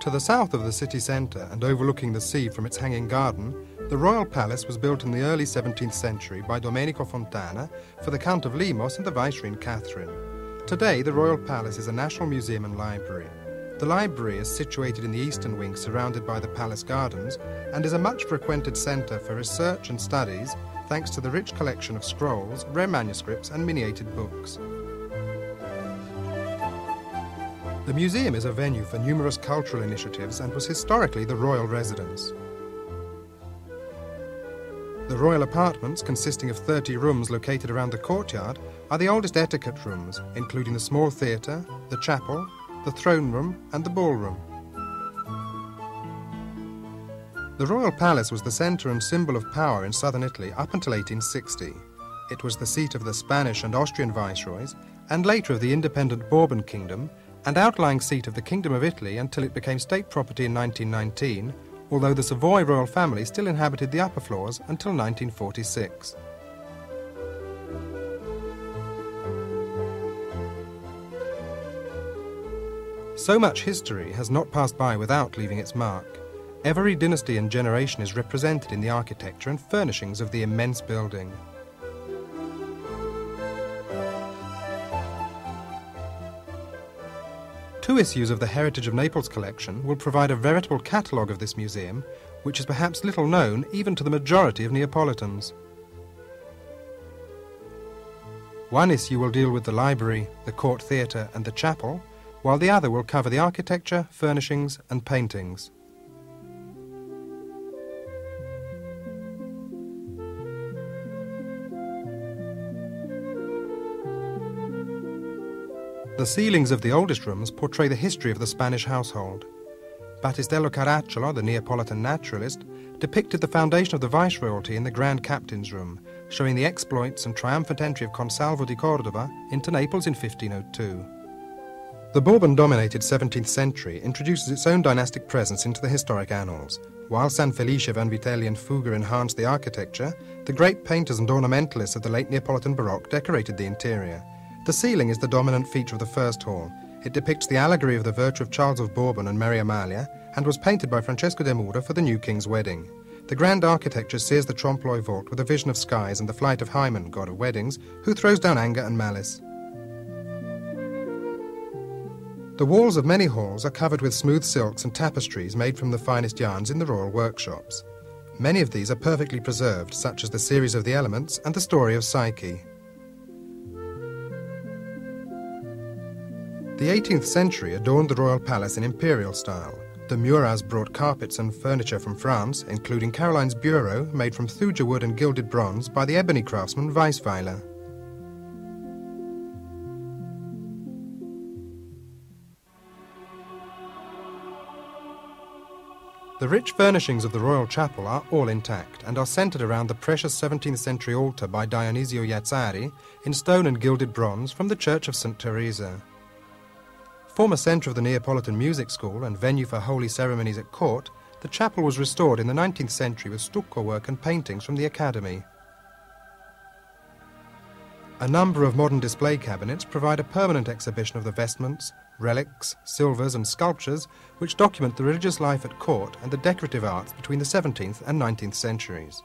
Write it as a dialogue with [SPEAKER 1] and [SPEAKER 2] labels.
[SPEAKER 1] To the south of the city centre and overlooking the sea from its hanging garden, the royal palace was built in the early 17th century by Domenico Fontana for the Count of Limos and the Viceroy Catherine. Today, the royal palace is a national museum and library. The library is situated in the eastern wing surrounded by the palace gardens and is a much frequented centre for research and studies thanks to the rich collection of scrolls, rare manuscripts and miniatured books. The museum is a venue for numerous cultural initiatives and was historically the royal residence. The royal apartments, consisting of 30 rooms located around the courtyard, are the oldest etiquette rooms, including the small theatre, the chapel, the throne room and the ballroom. The royal palace was the centre and symbol of power in southern Italy up until 1860. It was the seat of the Spanish and Austrian viceroys, and later of the independent Bourbon kingdom, and outlying seat of the Kingdom of Italy until it became state property in 1919, although the Savoy royal family still inhabited the upper floors until 1946. So much history has not passed by without leaving its mark. Every dynasty and generation is represented in the architecture and furnishings of the immense building. Two issues of the Heritage of Naples collection will provide a veritable catalogue of this museum, which is perhaps little known even to the majority of Neapolitans. One issue will deal with the library, the court theatre and the chapel, while the other will cover the architecture, furnishings and paintings. The ceilings of the oldest rooms portray the history of the Spanish household. Battistello Caracciolo, the Neapolitan naturalist, depicted the foundation of the viceroyalty in the Grand Captain's Room, showing the exploits and triumphant entry of Consalvo di Cordova into Naples in 1502. The Bourbon-dominated 17th century introduces its own dynastic presence into the historic annals. While San Felice, Vanvitelli and Fugger enhanced the architecture, the great painters and ornamentalists of the late Neapolitan Baroque decorated the interior. The ceiling is the dominant feature of the first hall. It depicts the allegory of the virtue of Charles of Bourbon and Mary Amalia and was painted by Francesco de Mura for the new king's wedding. The grand architecture sears the trompe-l'oeil vault with a vision of skies and the flight of Hymen, god of weddings, who throws down anger and malice. The walls of many halls are covered with smooth silks and tapestries made from the finest yarns in the royal workshops. Many of these are perfectly preserved, such as the series of the elements and the story of Psyche. The 18th century adorned the royal palace in imperial style. The Muras brought carpets and furniture from France, including Caroline's bureau, made from thuja wood and gilded bronze by the ebony craftsman Weisweiler. The rich furnishings of the royal chapel are all intact and are centred around the precious 17th century altar by Dionisio Iazzari in stone and gilded bronze from the Church of St. Teresa. Former centre of the Neapolitan music school and venue for holy ceremonies at court, the chapel was restored in the 19th century with stucco work and paintings from the Academy. A number of modern display cabinets provide a permanent exhibition of the vestments, relics, silvers and sculptures which document the religious life at court and the decorative arts between the 17th and 19th centuries.